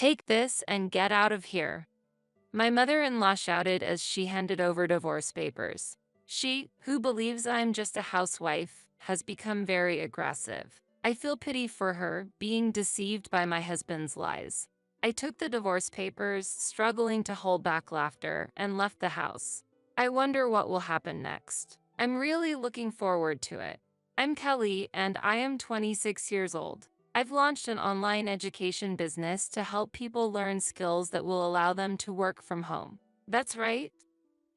Take this and get out of here, my mother-in-law shouted as she handed over divorce papers. She, who believes I'm just a housewife, has become very aggressive. I feel pity for her, being deceived by my husband's lies. I took the divorce papers, struggling to hold back laughter, and left the house. I wonder what will happen next. I'm really looking forward to it. I'm Kelly, and I am 26 years old. I've launched an online education business to help people learn skills that will allow them to work from home. That's right,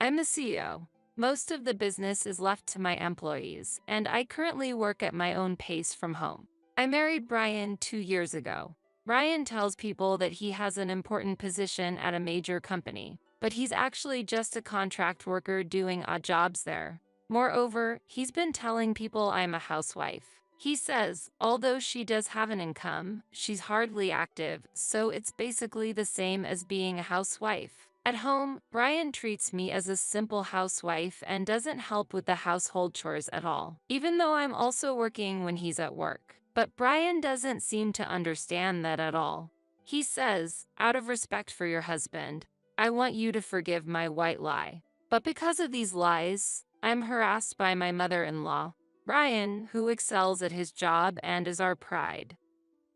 I'm the CEO. Most of the business is left to my employees, and I currently work at my own pace from home. I married Brian 2 years ago. Brian tells people that he has an important position at a major company, but he's actually just a contract worker doing odd jobs there. Moreover, he's been telling people I'm a housewife. He says, although she does have an income, she's hardly active, so it's basically the same as being a housewife. At home, Brian treats me as a simple housewife and doesn't help with the household chores at all, even though I'm also working when he's at work. But Brian doesn't seem to understand that at all. He says, out of respect for your husband, I want you to forgive my white lie. But because of these lies, I'm harassed by my mother-in-law, Brian, who excels at his job and is our pride.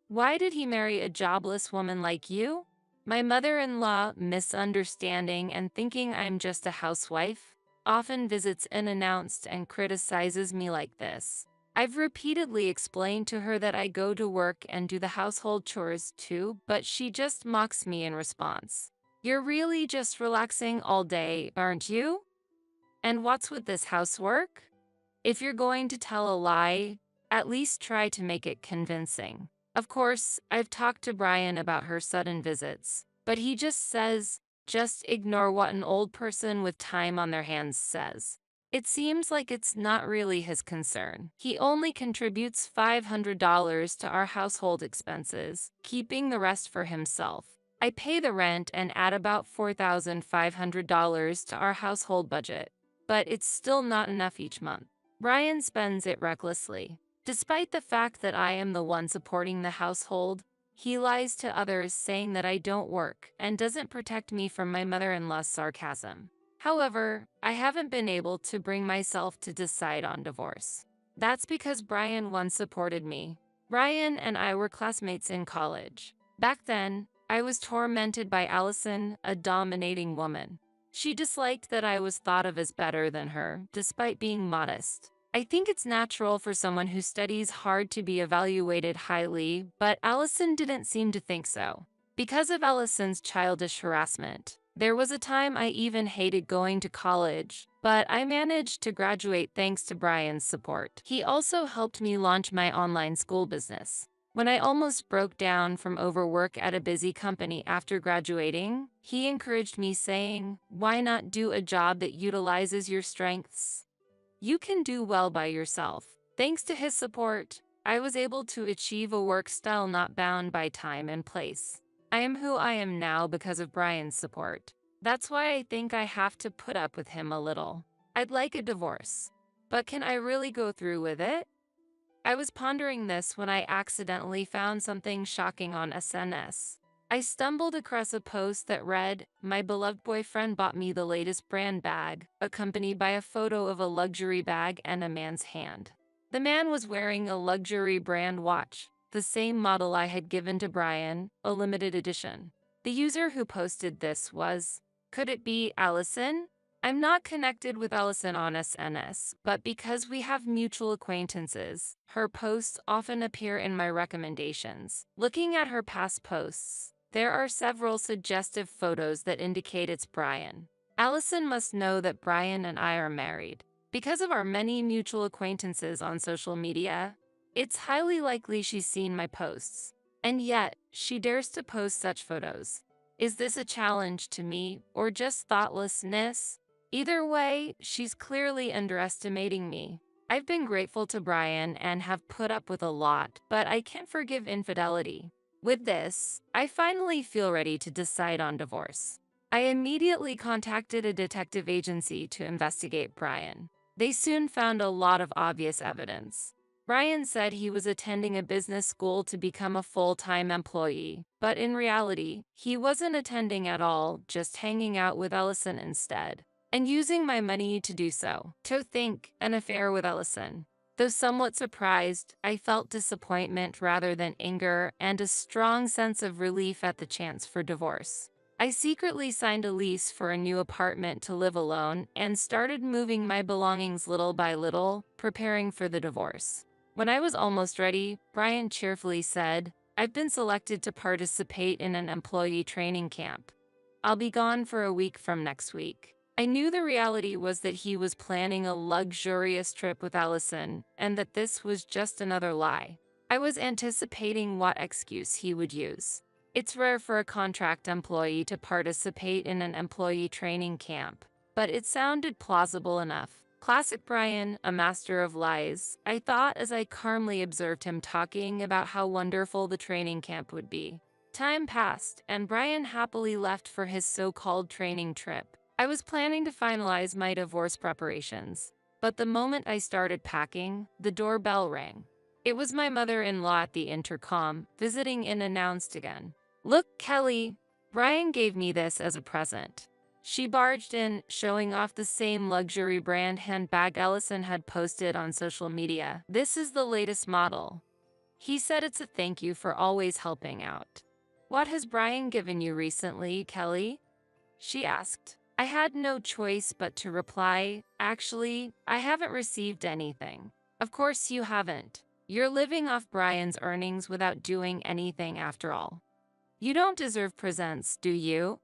Why did he marry a jobless woman like you? My mother-in-law, misunderstanding and thinking I'm just a housewife, often visits unannounced and criticizes me like this. I've repeatedly explained to her that I go to work and do the household chores too, but she just mocks me in response. You're really just relaxing all day, aren't you? And what's with this housework? If you're going to tell a lie, at least try to make it convincing. Of course, I've talked to Brian about her sudden visits, but he just says, just ignore what an old person with time on their hands says. It seems like it's not really his concern. He only contributes $500 to our household expenses, keeping the rest for himself. I pay the rent and add about $4,500 to our household budget, but it's still not enough each month. Brian spends it recklessly. Despite the fact that I am the one supporting the household, he lies to others saying that I don't work and doesn't protect me from my mother-in-law's sarcasm. However, I haven't been able to bring myself to decide on divorce. That's because Brian once supported me. Brian and I were classmates in college. Back then, I was tormented by Allison, a dominating woman. She disliked that I was thought of as better than her, despite being modest. I think it's natural for someone who studies hard to be evaluated highly, but Allison didn't seem to think so. Because of Allison's childish harassment, there was a time I even hated going to college, but I managed to graduate thanks to Brian's support. He also helped me launch my online school business. When I almost broke down from overwork at a busy company after graduating, he encouraged me saying, why not do a job that utilizes your strengths? You can do well by yourself. Thanks to his support, I was able to achieve a work style not bound by time and place. I am who I am now because of Brian's support. That's why I think I have to put up with him a little. I'd like a divorce, but can I really go through with it? I was pondering this when I accidentally found something shocking on SNS. I stumbled across a post that read, my beloved boyfriend bought me the latest brand bag, accompanied by a photo of a luxury bag and a man's hand. The man was wearing a luxury brand watch, the same model I had given to Brian, a limited edition. The user who posted this was, could it be Allison? I'm not connected with Allison on SNS, but because we have mutual acquaintances, her posts often appear in my recommendations. Looking at her past posts, there are several suggestive photos that indicate it's Brian. Allison must know that Brian and I are married. Because of our many mutual acquaintances on social media, it's highly likely she's seen my posts. And yet, she dares to post such photos. Is this a challenge to me, or just thoughtlessness? Either way, she's clearly underestimating me. I've been grateful to Brian and have put up with a lot, but I can't forgive infidelity. With this, I finally feel ready to decide on divorce. I immediately contacted a detective agency to investigate Brian. They soon found a lot of obvious evidence. Brian said he was attending a business school to become a full-time employee, but in reality, he wasn't attending at all, just hanging out with Ellison instead, and using my money to do so. To think, an affair with Ellison. Though somewhat surprised, I felt disappointment rather than anger and a strong sense of relief at the chance for divorce. I secretly signed a lease for a new apartment to live alone and started moving my belongings little by little, preparing for the divorce. When I was almost ready, Brian cheerfully said, "I've been selected to participate in an employee training camp. I'll be gone for a week from next week." I knew the reality was that he was planning a luxurious trip with Allison, and that this was just another lie. I was anticipating what excuse he would use. It's rare for a contract employee to participate in an employee training camp, but it sounded plausible enough. Classic Brian, a master of lies, I thought as I calmly observed him talking about how wonderful the training camp would be. Time passed, and Brian happily left for his so-called training trip. I was planning to finalize my divorce preparations, but the moment I started packing, the doorbell rang. It was my mother-in-law at the intercom, visiting and announced again. "Look, Kelly, Brian gave me this as a present." She barged in, showing off the same luxury brand handbag Ellison had posted on social media. "This is the latest model. He said it's a thank you for always helping out." "What has Brian given you recently, Kelly?" she asked. I had no choice but to reply, "Actually, I haven't received anything." "Of course you haven't. You're living off Brian's earnings without doing anything after all. You don't deserve presents, do you?"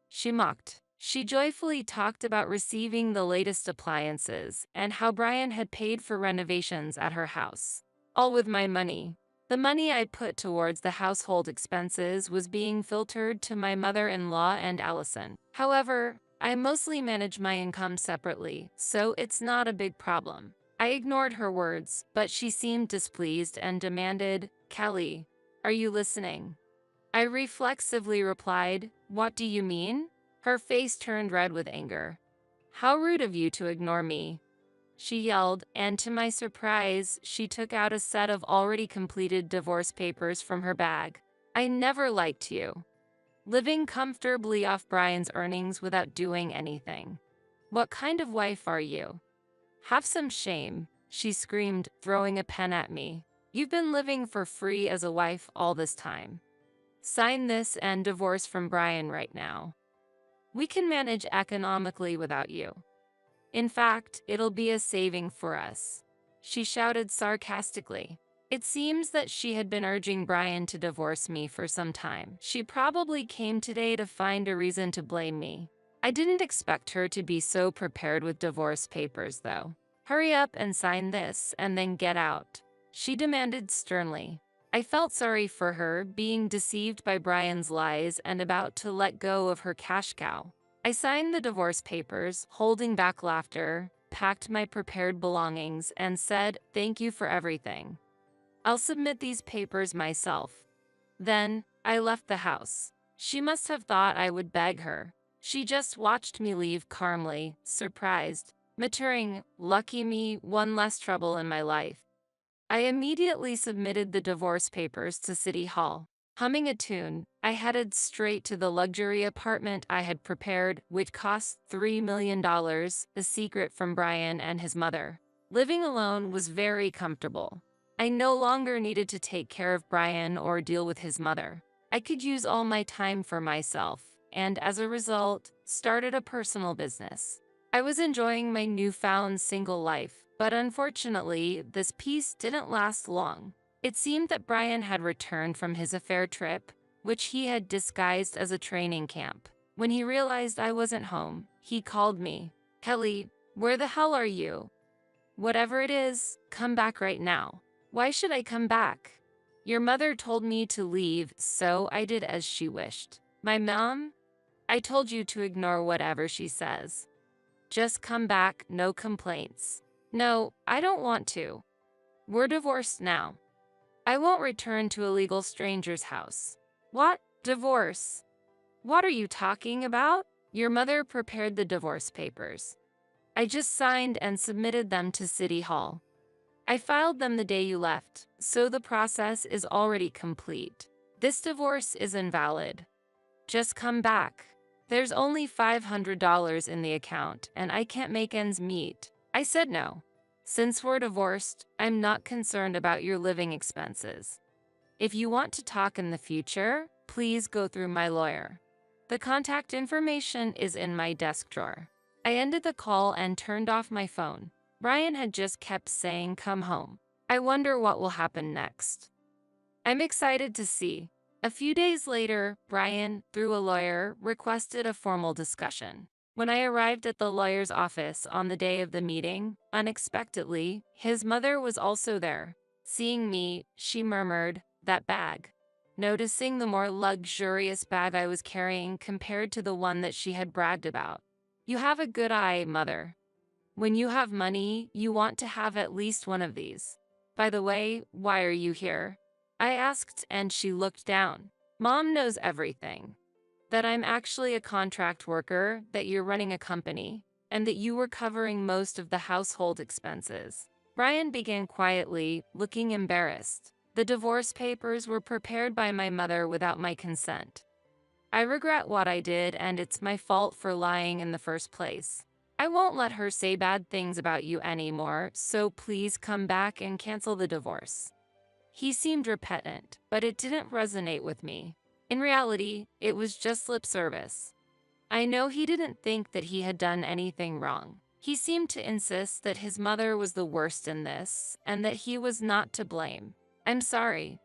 she mocked. She joyfully talked about receiving the latest appliances and how Brian had paid for renovations at her house. All with my money. The money I put towards the household expenses was being filtered to my mother-in-law and Allison. However, I mostly manage my income separately, so it's not a big problem. I ignored her words, but she seemed displeased and demanded, "Kelly, are you listening?" I reflexively replied, "What do you mean?" Her face turned red with anger. "How rude of you to ignore me," she yelled, and to my surprise, she took out a set of already completed divorce papers from her bag. "I never liked you. Living comfortably off Brian's earnings without doing anything. What kind of wife are you? Have some shame," she screamed, throwing a pen at me. "You've been living for free as a wife all this time. Sign this and divorce from Brian right now. We can manage economically without you. In fact, it'll be a saving for us," she shouted sarcastically. It seems that she had been urging Brian to divorce me for some time. She probably came today to find a reason to blame me. I didn't expect her to be so prepared with divorce papers, though. "Hurry up and sign this, and then get out," she demanded sternly. I felt sorry for her, being deceived by Brian's lies and about to let go of her cash cow. I signed the divorce papers, holding back laughter, packed my prepared belongings, and said, "Thank you for everything. I'll submit these papers myself." Then, I left the house. She must have thought I would beg her. She just watched me leave calmly, surprised, muttering, "Lucky me, one less trouble in my life." I immediately submitted the divorce papers to City Hall. Humming a tune, I headed straight to the luxury apartment I had prepared, which cost $3 million, a secret from Brian and his mother. Living alone was very comfortable. I no longer needed to take care of Brian or deal with his mother. I could use all my time for myself, and as a result, started a personal business. I was enjoying my newfound single life, but unfortunately, this peace didn't last long. It seemed that Brian had returned from his affair trip, which he had disguised as a training camp. When he realized I wasn't home, he called me. "Kelly, where the hell are you? Whatever it is, come back right now." "Why should I come back? Your mother told me to leave, so I did as she wished." "My mom? I told you to ignore whatever she says. Just come back, no complaints." "No, I don't want to. We're divorced now. I won't return to a legal stranger's house." "What? Divorce? What are you talking about?" "Your mother prepared the divorce papers. I just signed and submitted them to City Hall. I filed them the day you left, so the process is already complete. This divorce is invalid. Just come back. There's only $500 in the account, and I can't make ends meet. I said no. Since we're divorced, I'm not concerned about your living expenses. If you want to talk in the future, please go through my lawyer. The contact information is in my desk drawer. I ended the call and turned off my phone. Brian had just kept saying, "Come home." I wonder what will happen next. I'm excited to see. A few days later, Brian, through a lawyer, requested a formal discussion. When I arrived at the lawyer's office on the day of the meeting, unexpectedly, his mother was also there. Seeing me, she murmured, "That bag." Noticing the more luxurious bag I was carrying compared to the one that she had bragged about. "You have a good eye, mother. When you have money, you want to have at least one of these. By the way, why are you here?" I asked, and she looked down. "Mom knows everything. That I'm actually a contract worker, that you're running a company, and that you were covering most of the household expenses." Brian began quietly, looking embarrassed. "The divorce papers were prepared by my mother without my consent. I regret what I did, and it's my fault for lying in the first place. I won't let her say bad things about you anymore, so please come back and cancel the divorce." He seemed repentant, but it didn't resonate with me. In reality, it was just lip service. I know he didn't think that he had done anything wrong. He seemed to insist that his mother was the worst in this, and that he was not to blame. "I'm sorry.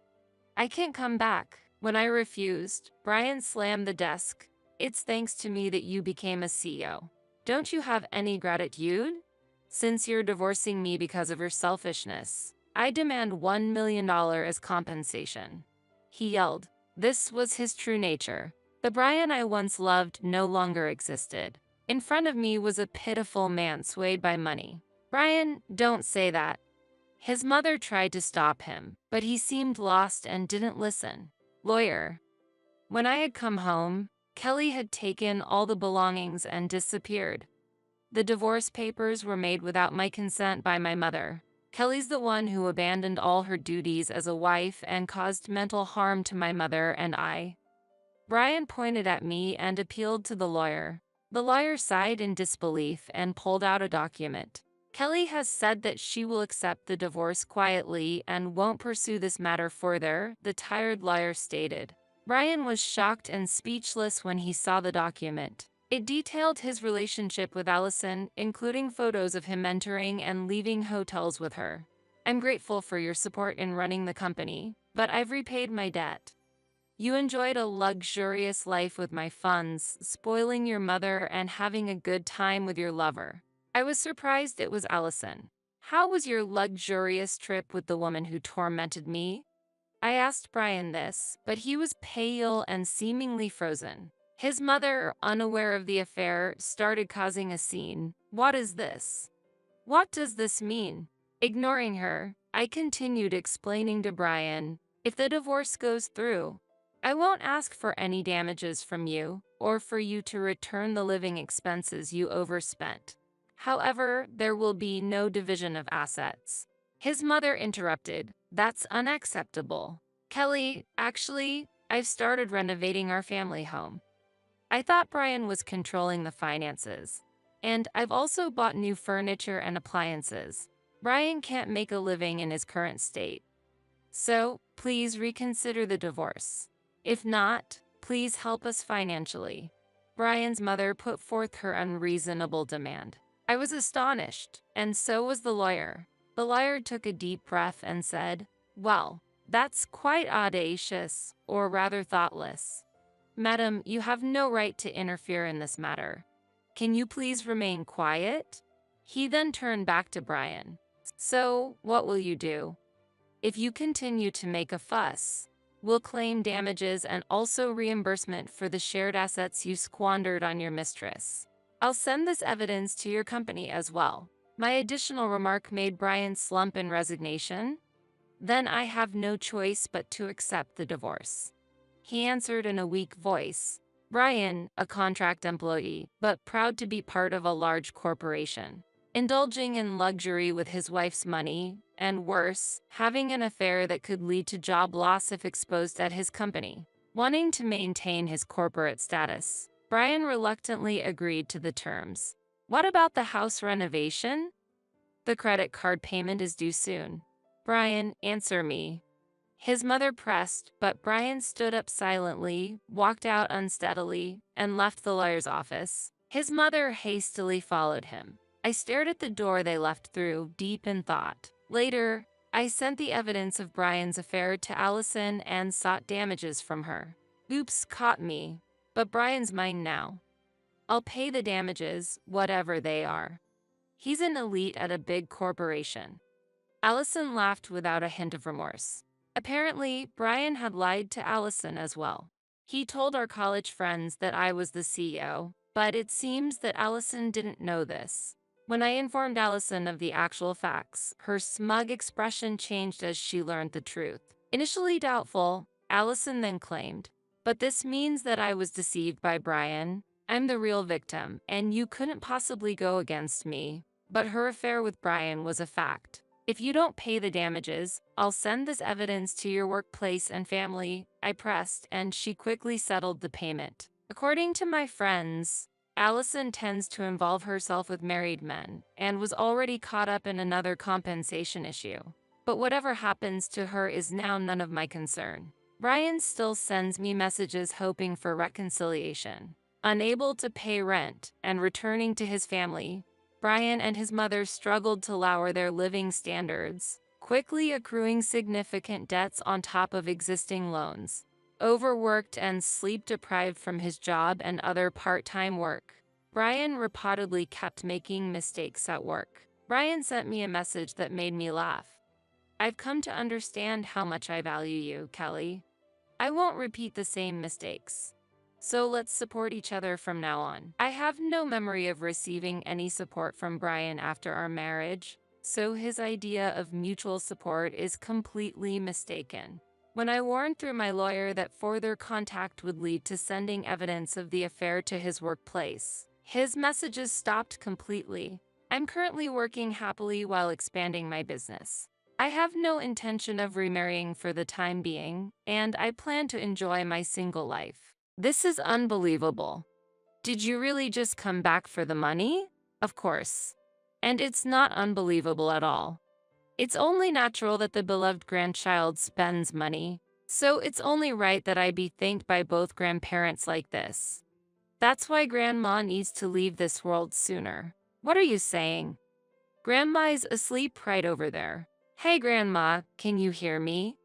I can't come back." When I refused, Brian slammed the desk. "It's thanks to me that you became a CEO. Don't you have any gratitude? Since you're divorcing me because of your selfishness, I demand $1 million as compensation." He yelled. This was his true nature. The Brian I once loved no longer existed. In front of me was a pitiful man swayed by money. "Brian, don't say that." His mother tried to stop him, but he seemed lost and didn't listen. Lawyer. When I had come home, Kelly had taken all the belongings and disappeared. The divorce papers were made without my consent by my mother. Kelly's the one who abandoned all her duties as a wife and caused mental harm to my mother and I. Brian pointed at me and appealed to the lawyer. The lawyer sighed in disbelief and pulled out a document. "Kelly has said that she will accept the divorce quietly and won't pursue this matter further," the tired lawyer stated. Brian was shocked and speechless when he saw the document. It detailed his relationship with Allison, including photos of him mentoring and leaving hotels with her. "I'm grateful for your support in running the company, but I've repaid my debt. You enjoyed a luxurious life with my funds, spoiling your mother and having a good time with your lover." I was surprised it was Allison. "How was your luxurious trip with the woman who tormented me?" I asked Brian this, but he was pale and seemingly frozen. His mother, unaware of the affair, started causing a scene. "What is this? What does this mean?" Ignoring her, I continued explaining to Brian, "If the divorce goes through, I won't ask for any damages from you, or for you to return the living expenses you overspent. However, there will be no division of assets." His mother interrupted. "That's unacceptable. Kelly, actually, I've started renovating our family home." I thought Brian was controlling the finances. "And I've also bought new furniture and appliances." Brian can't make a living in his current state. "So, please reconsider the divorce. If not, please help us financially." Brian's mother put forth her unreasonable demand. I was astonished, and so was the lawyer. The lawyer took a deep breath and said, "Well, that's quite audacious, or rather thoughtless. Madam, you have no right to interfere in this matter. Can you please remain quiet?" He then turned back to Brian. "So, what will you do? If you continue to make a fuss, we'll claim damages and also reimbursement for the shared assets you squandered on your mistress. I'll send this evidence to your company as well." My additional remark made Brian slump in resignation. "Then I have no choice but to accept the divorce," he answered in a weak voice. Brian, a contract employee, but proud to be part of a large corporation, indulging in luxury with his wife's money, and worse, having an affair that could lead to job loss if exposed at his company. Wanting to maintain his corporate status, Brian reluctantly agreed to the terms. What about the house renovation? The credit card payment is due soon. Brian, answer me. His mother pressed, but Brian stood up silently, walked out unsteadily, and left the lawyer's office. His mother hastily followed him. I stared at the door they left through, deep in thought. Later, I sent the evidence of Brian's affair to Allison and sought damages from her. Oops, caught me. But Brian's mine now. I'll pay the damages, whatever they are. He's an elite at a big corporation. Allison laughed without a hint of remorse. Apparently, Brian had lied to Allison as well. He told our college friends that I was the CEO, but it seems that Allison didn't know this. When I informed Allison of the actual facts, her smug expression changed as she learned the truth. Initially doubtful, Allison then claimed, "But this means that I was deceived by Brian. I'm the real victim, and you couldn't possibly go against me." But her affair with Brian was a fact. "If you don't pay the damages, I'll send this evidence to your workplace and family," I pressed, and she quickly settled the payment. According to my friends, Allison tends to involve herself with married men and was already caught up in another compensation issue. But whatever happens to her is now none of my concern. Brian still sends me messages hoping for reconciliation. Unable to pay rent and returning to his family, Brian and his mother struggled to lower their living standards, quickly accruing significant debts on top of existing loans. Overworked and sleep-deprived from his job and other part-time work, Brian reportedly kept making mistakes at work. Brian sent me a message that made me laugh. "I've come to understand how much I value you, Kelly. I won't repeat the same mistakes. So let's support each other from now on." I have no memory of receiving any support from Brian after our marriage, so his idea of mutual support is completely mistaken. When I warned through my lawyer that further contact would lead to sending evidence of the affair to his workplace, his messages stopped completely. I'm currently working happily while expanding my business. I have no intention of remarrying for the time being, and I plan to enjoy my single life. This is unbelievable. Did you really just come back for the money? Of course. And it's not unbelievable at all. It's only natural that the beloved grandchild spends money, so it's only right that I be thanked by both grandparents like this. That's why Grandma needs to leave this world sooner. What are you saying? Grandma's asleep right over there. Hey Grandma, can you hear me?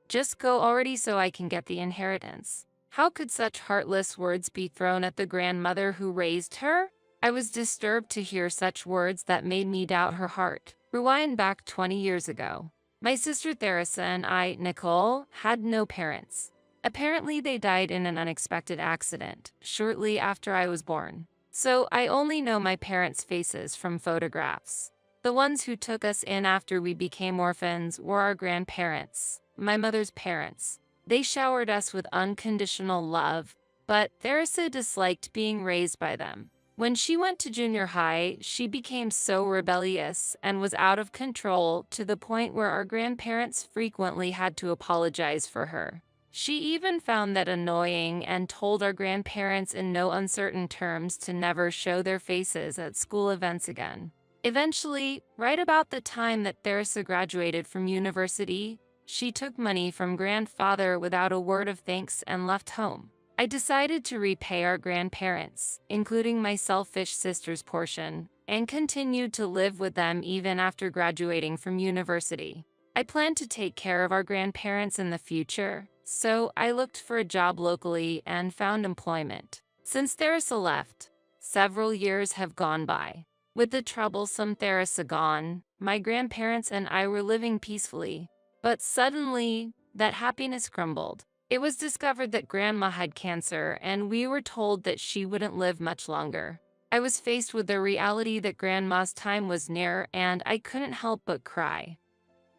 Just go already so I can get the inheritance. How could such heartless words be thrown at the grandmother who raised her? I was disturbed to hear such words that made me doubt her heart. Rewind back 20 years ago. My sister Theresa and I, Nicole, had no parents. Apparently they died in an unexpected accident, shortly after I was born. So I only know my parents' faces from photographs. The ones who took us in after we became orphans were our grandparents, my mother's parents. They showered us with unconditional love, but Theresa disliked being raised by them. When she went to junior high, she became so rebellious and was out of control to the point where our grandparents frequently had to apologize for her. She even found that annoying and told our grandparents in no uncertain terms to never show their faces at school events again. Eventually, right about the time that Theresa graduated from university, she took money from grandfather without a word of thanks and left home. I decided to repay our grandparents, including my selfish sister's portion, and continued to live with them even after graduating from university. I planned to take care of our grandparents in the future, so I looked for a job locally and found employment. Since Theresa left, several years have gone by. With the troublesome Theresa gone, my grandparents and I were living peacefully. But suddenly, that happiness crumbled. It was discovered that Grandma had cancer, and we were told that she wouldn't live much longer. I was faced with the reality that Grandma's time was near, and I couldn't help but cry.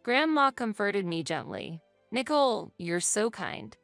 Grandma comforted me gently. "Nicole, you're so kind.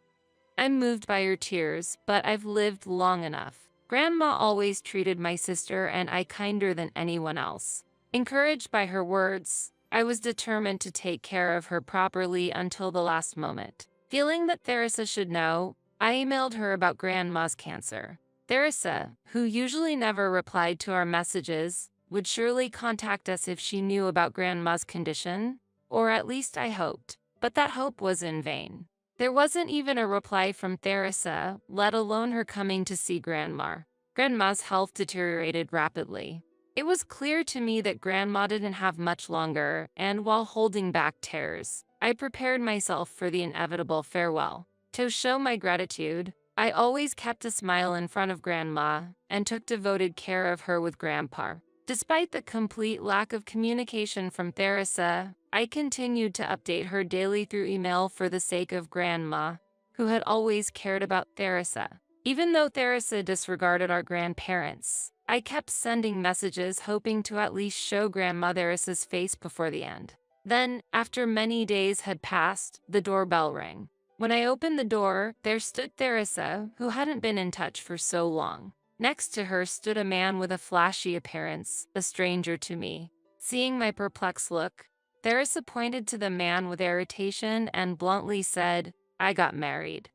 I'm moved by your tears, but I've lived long enough." Grandma always treated my sister and I kinder than anyone else. Encouraged by her words, I was determined to take care of her properly until the last moment. Feeling that Theresa should know, I emailed her about Grandma's cancer. Theresa, who usually never replied to our messages, would surely contact us if she knew about Grandma's condition, or at least I hoped. But that hope was in vain. There wasn't even a reply from Theresa, let alone her coming to see Grandma. Grandma's health deteriorated rapidly. It was clear to me that Grandma didn't have much longer, and while holding back tears, I prepared myself for the inevitable farewell. To show my gratitude, I always kept a smile in front of Grandma and took devoted care of her with Grandpa. Despite the complete lack of communication from Theresa, I continued to update her daily through email for the sake of Grandma, who had always cared about Theresa. Even though Theresa disregarded our grandparents, I kept sending messages hoping to at least show Grandma Theresa's face before the end. Then, after many days had passed, the doorbell rang. When I opened the door, there stood Theresa, who hadn't been in touch for so long. Next to her stood a man with a flashy appearance, a stranger to me. Seeing my perplexed look, Theresa pointed to the man with irritation and bluntly said, "I got married.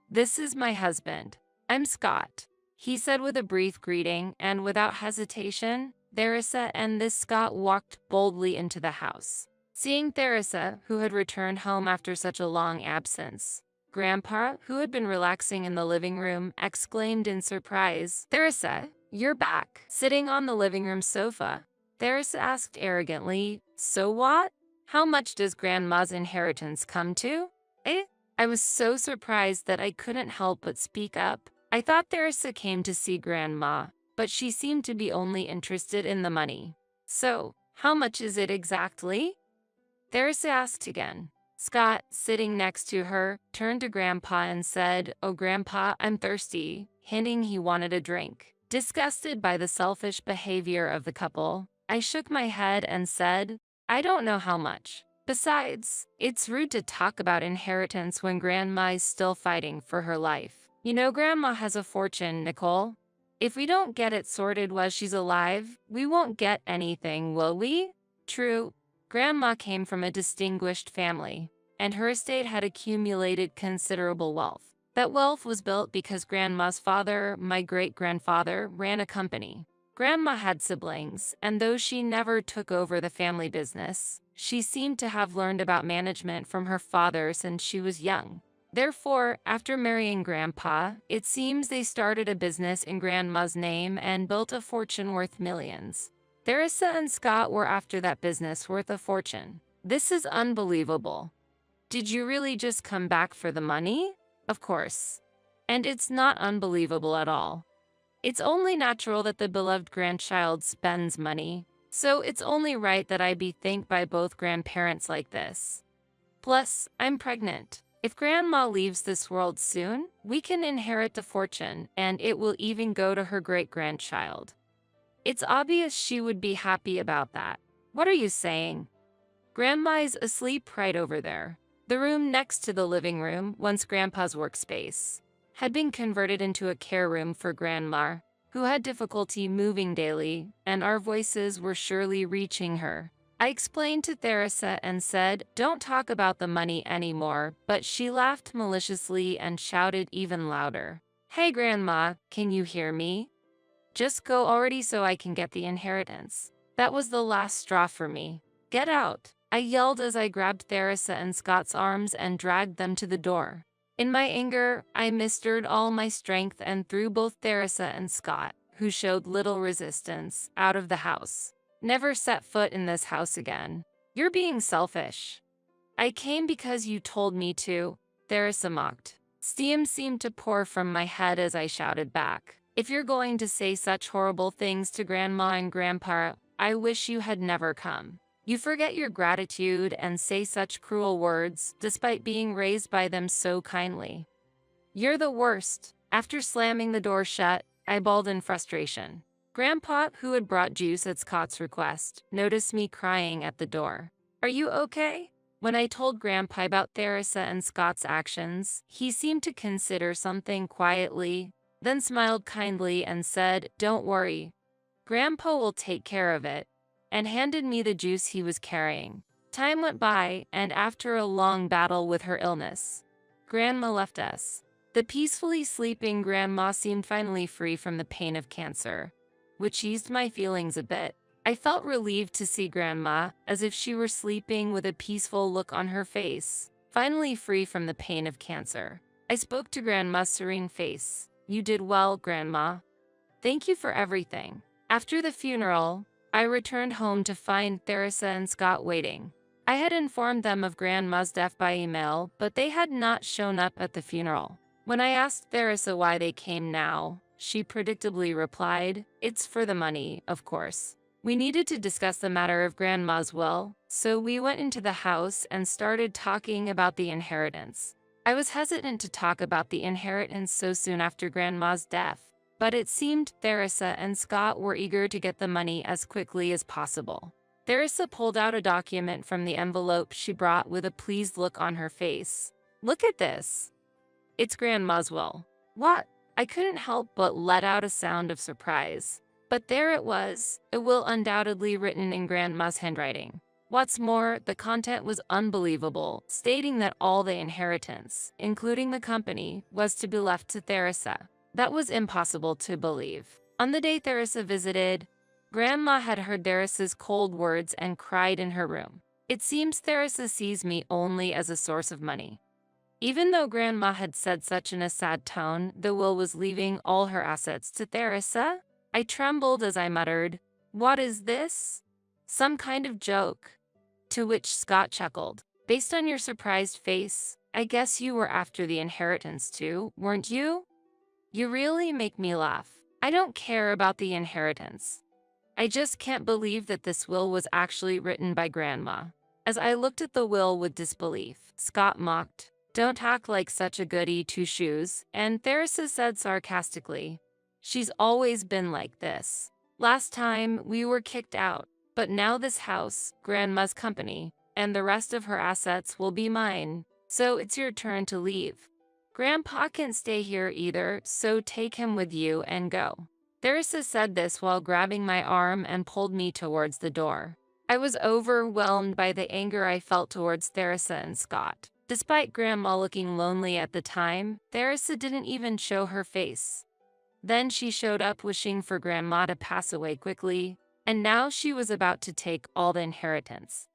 This is my husband. I'm Scott," he said with a brief greeting, and without hesitation, Theresa and this Scott walked boldly into the house. Seeing Theresa, who had returned home after such a long absence, Grandpa, who had been relaxing in the living room, exclaimed in surprise, "Theresa, you're back." Sitting on the living room sofa, Theresa asked arrogantly, "So what? How much does Grandma's inheritance come to?" I was so surprised that I couldn't help but speak up. I thought Theresa came to see Grandma, but she seemed to be only interested in the money. "So, how much is it exactly?" Theresa asked again. Scott, sitting next to her, turned to Grandpa and said, "Oh, Grandpa, I'm thirsty," hinting he wanted a drink. Disgusted by the selfish behavior of the couple, I shook my head and said, "I don't know how much. Besides, it's rude to talk about inheritance when Grandma is still fighting for her life. You know Grandma has a fortune, Nicole. If we don't get it sorted while she's alive, we won't get anything, will we?" True. Grandma came from a distinguished family, and her estate had accumulated considerable wealth. That wealth was built because Grandma's father, my great-grandfather, ran a company. Grandma had siblings, and though she never took over the family business, she seemed to have learned about management from her father since she was young. Therefore, after marrying Grandpa, it seems they started a business in Grandma's name and built a fortune worth millions. Theresa and Scott were after that business worth a fortune. This is unbelievable. Did you really just come back for the money? Of course. And it's not unbelievable at all. It's only natural that the beloved grandchild spends money, so it's only right that I be thanked by both grandparents like this. Plus, I'm pregnant. If Grandma leaves this world soon, we can inherit the fortune, and it will even go to her great-grandchild. It's obvious she would be happy about that. What are you saying? Grandma is asleep right over there. The room next to the living room, once Grandpa's workspace, had been converted into a care room for Grandma, who had difficulty moving daily, and our voices were surely reaching her. I explained to Theresa and said, "Don't talk about the money anymore," but she laughed maliciously and shouted even louder, "Hey Grandma, can you hear me? Just go already so I can get the inheritance." That was the last straw for me. "Get out," I yelled as I grabbed Theresa and Scott's arms and dragged them to the door. In my anger, I mustered all my strength and threw both Theresa and Scott, who showed little resistance, out of the house. "Never set foot in this house again. You're being selfish." "I came because you told me to," Theresa mocked. Steam seemed to pour from my head as I shouted back, "If you're going to say such horrible things to Grandma and Grandpa, I wish you had never come. You forget your gratitude and say such cruel words, despite being raised by them so kindly. You're the worst." After slamming the door shut, I bawled in frustration. Grandpa, who had brought juice at Scott's request, noticed me crying at the door. "Are you okay?" When I told Grandpa about Theresa and Scott's actions, he seemed to consider something quietly, then smiled kindly and said, "Don't worry. Grandpa will take care of it," and handed me the juice he was carrying. Time went by, and after a long battle with her illness, Grandma left us. The peacefully sleeping Grandma seemed finally free from the pain of cancer, which eased my feelings a bit. I felt relieved to see Grandma, as if she were sleeping with a peaceful look on her face, finally free from the pain of cancer. I spoke to Grandma's serene face. "You did well, Grandma. Thank you for everything." After the funeral, I returned home to find Theresa and Scott waiting. I had informed them of Grandma's death by email, but they had not shown up at the funeral. When I asked Theresa why they came now, she predictably replied, "It's for the money, of course." We needed to discuss the matter of Grandma's will, so we went into the house and started talking about the inheritance. I was hesitant to talk about the inheritance so soon after Grandma's death, but it seemed Theresa and Scott were eager to get the money as quickly as possible. Theresa pulled out a document from the envelope she brought with a pleased look on her face. "Look at this. It's Grandma's will." "What?" I couldn't help but let out a sound of surprise. But there it was, a will undoubtedly written in Grandma's handwriting. What's more, the content was unbelievable, stating that all the inheritance, including the company, was to be left to Theresa. That was impossible to believe. On the day Theresa visited, Grandma had heard Theresa's cold words and cried in her room. It seems Theresa sees me only as a source of money. Even though Grandma had said such in a sad tone, the will was leaving all her assets to Theresa. I trembled as I muttered, "What is this? Some kind of joke?" To which Scott chuckled. "Based on your surprised face, I guess you were after the inheritance too, weren't you?" You really make me laugh. I don't care about the inheritance. I just can't believe that this will was actually written by Grandma. As I looked at the will with disbelief, Scott mocked, "Don't act like such a goody two-shoes," and Theresa said sarcastically, "She's always been like this. Last time, we were kicked out, but now this house, Grandma's company, and the rest of her assets will be mine, so it's your turn to leave. Grandpa can't stay here either, so take him with you and go." Theresa said this while grabbing my arm and pulled me towards the door. I was overwhelmed by the anger I felt towards Theresa and Scott. Despite Grandma looking lonely at the time, Theresa didn't even show her face. Then she showed up wishing for Grandma to pass away quickly, and now she was about to take all the inheritance.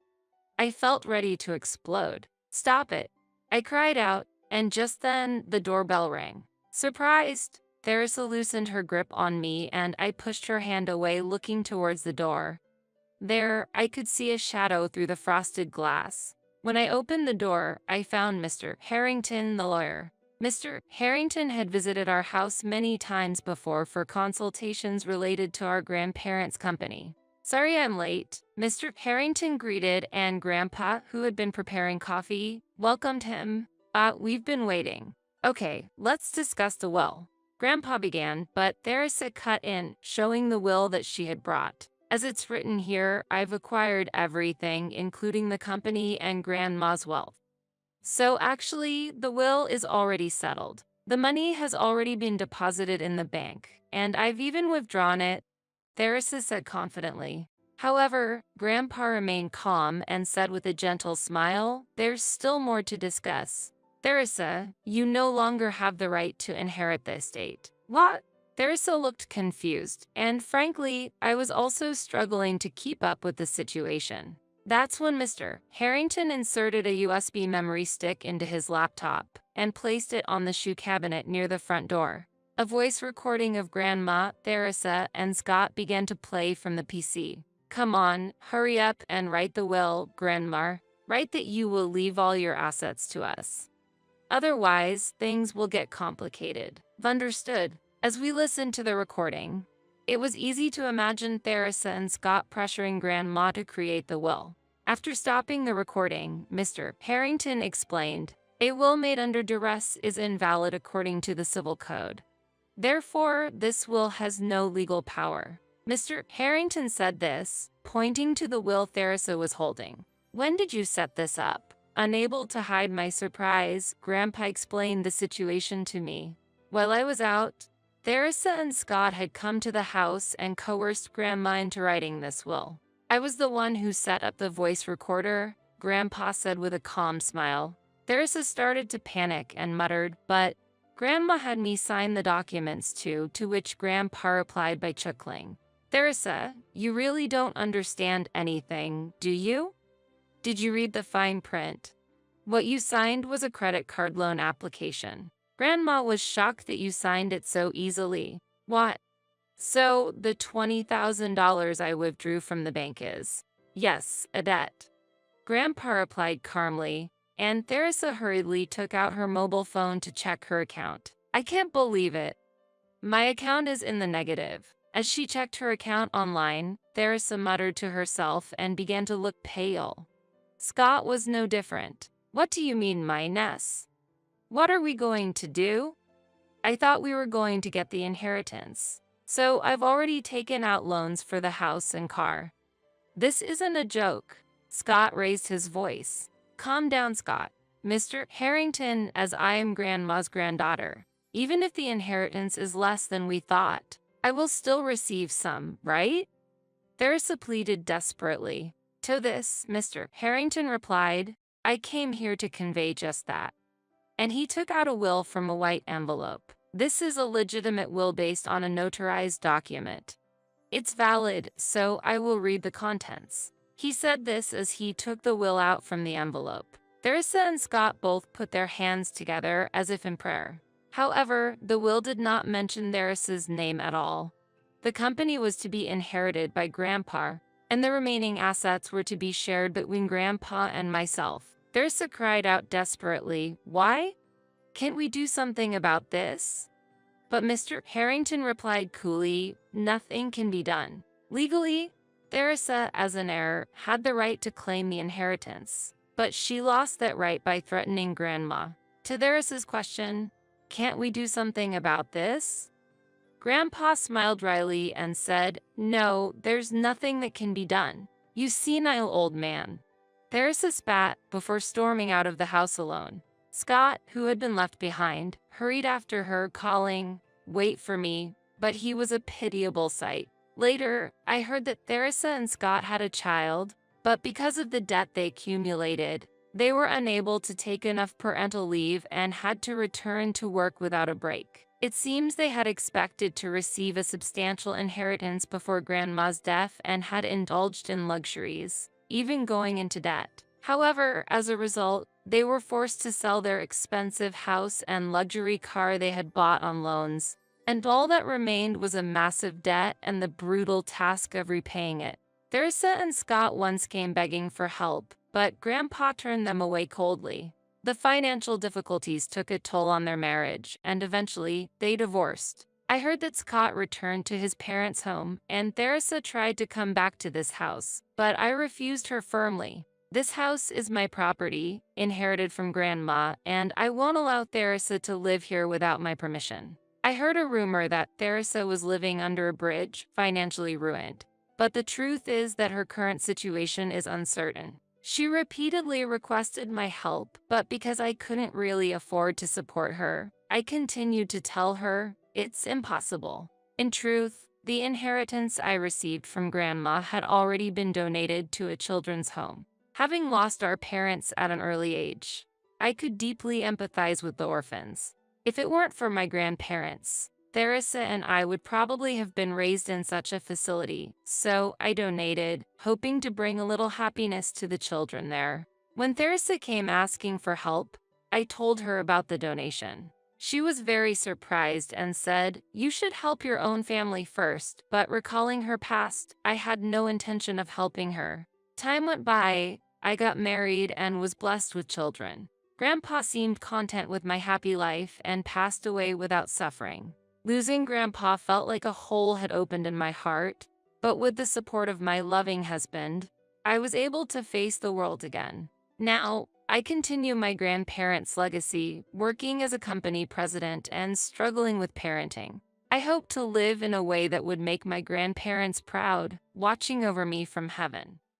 I felt ready to explode. "Stop it!" I cried out, and just then the doorbell rang. Surprised, Theresa loosened her grip on me and I pushed her hand away, looking towards the door. There, I could see a shadow through the frosted glass. When I opened the door, I found Mr. Harrington, the lawyer. Mr. Harrington had visited our house many times before for consultations related to our grandparents' company. "Sorry I'm late," Mr. Harrington greeted, and Grandpa, who had been preparing coffee, welcomed him. We've been waiting." "Okay, let's discuss the will," Grandpa began, but Theresa cut in, showing the will that she had brought. "As it's written here, I've acquired everything, including the company and Grandma's wealth. So actually, the will is already settled. The money has already been deposited in the bank, and I've even withdrawn it," Theresa said confidently. However, Grandpa remained calm and said with a gentle smile, "There's still more to discuss. Theresa, you no longer have the right to inherit the estate." "What?" Theresa looked confused, and frankly, I was also struggling to keep up with the situation. That's when Mr. Harrington inserted a USB memory stick into his laptop and placed it on the shoe cabinet near the front door. A voice recording of Grandma, Theresa, and Scott began to play from the PC. "Come on, hurry up and write the will, Grandma. Write that you will leave all your assets to us. Otherwise, things will get complicated." Understood. As we listened to the recording, it was easy to imagine Theresa and Scott pressuring Grandma to create the will. After stopping the recording, Mr. Harrington explained, "A will made under duress is invalid according to the Civil Code. Therefore, this will has no legal power." Mr. Harrington said this, pointing to the will Theresa was holding. "When did you set this up?" Unable to hide my surprise, Grandpa explained the situation to me. While I was out, Theresa and Scott had come to the house and coerced Grandma into writing this will. I was the one who set up the voice recorder. Grandpa said with a calm smile. Theresa started to panic and muttered, "But Grandma had me sign the documents too," to which Grandpa replied by chuckling. "Theresa, you really don't understand anything, do you? Did you read the fine print? What you signed was a credit card loan application. Grandma was shocked that you signed it so easily." "What? So the $20,000 I withdrew from the bank is?" "Yes, a debt," Grandpa replied calmly, and Theresa hurriedly took out her mobile phone to check her account. "I can't believe it. My account is in the negative." As she checked her account online, Theresa muttered to herself and began to look pale. Scott was no different. "What do you mean, my Ness? What are we going to do? I thought we were going to get the inheritance. So I've already taken out loans for the house and car." "This isn't a joke." Scott raised his voice. "Calm down, Scott. Mr. Harrington, as I am Grandma's granddaughter. Even if the inheritance is less than we thought, I will still receive some, right?" Theresa pleaded desperately. To this, Mr. Harrington replied, "I came here to convey just that." And he took out a will from a white envelope. "This is a legitimate will based on a notarized document. It's valid, so I will read the contents." He said this as he took the will out from the envelope. Theresa and Scott both put their hands together as if in prayer. However, the will did not mention Theresa's name at all. The company was to be inherited by Grandpa, and the remaining assets were to be shared between Grandpa and myself. Theresa cried out desperately, "Why? Can't we do something about this?" But Mr. Harrington replied coolly, "Nothing can be done. Legally, Theresa, as an heir, had the right to claim the inheritance, but she lost that right by threatening Grandma." To Theresa's question, "Can't we do something about this?" Grandpa smiled dryly and said, "No, there's nothing that can be done. You senile old man." Theresa spat before storming out of the house alone. Scott, who had been left behind, hurried after her, calling, "Wait for me," but he was a pitiable sight. Later, I heard that Theresa and Scott had a child, but because of the debt they accumulated, they were unable to take enough parental leave and had to return to work without a break. It seems they had expected to receive a substantial inheritance before Grandma's death and had indulged in luxuries, even going into debt. However, as a result, they were forced to sell their expensive house and luxury car they had bought on loans, and all that remained was a massive debt and the brutal task of repaying it. Theresa and Scott once came begging for help, but Grandpa turned them away coldly. The financial difficulties took a toll on their marriage, and eventually, they divorced. I heard that Scott returned to his parents' home, and Theresa tried to come back to this house, but I refused her firmly. "This house is my property, inherited from Grandma, and I won't allow Theresa to live here without my permission." I heard a rumor that Theresa was living under a bridge, financially ruined. But the truth is that her current situation is uncertain. She repeatedly requested my help, but because I couldn't really afford to support her, I continued to tell her it's impossible. In truth, the inheritance I received from Grandma had already been donated to a children's home. Having lost our parents at an early age, I could deeply empathize with the orphans. If it weren't for my grandparents, Theresa and I would probably have been raised in such a facility, so I donated, hoping to bring a little happiness to the children there. When Theresa came asking for help, I told her about the donation. She was very surprised and said, "You should help your own family first," but recalling her past, I had no intention of helping her. Time went by, I got married and was blessed with children. Grandpa seemed content with my happy life and passed away without suffering. Losing Grandpa felt like a hole had opened in my heart, but with the support of my loving husband, I was able to face the world again. Now, I continue my grandparents' legacy, working as a company president and struggling with parenting. I hope to live in a way that would make my grandparents proud, watching over me from heaven.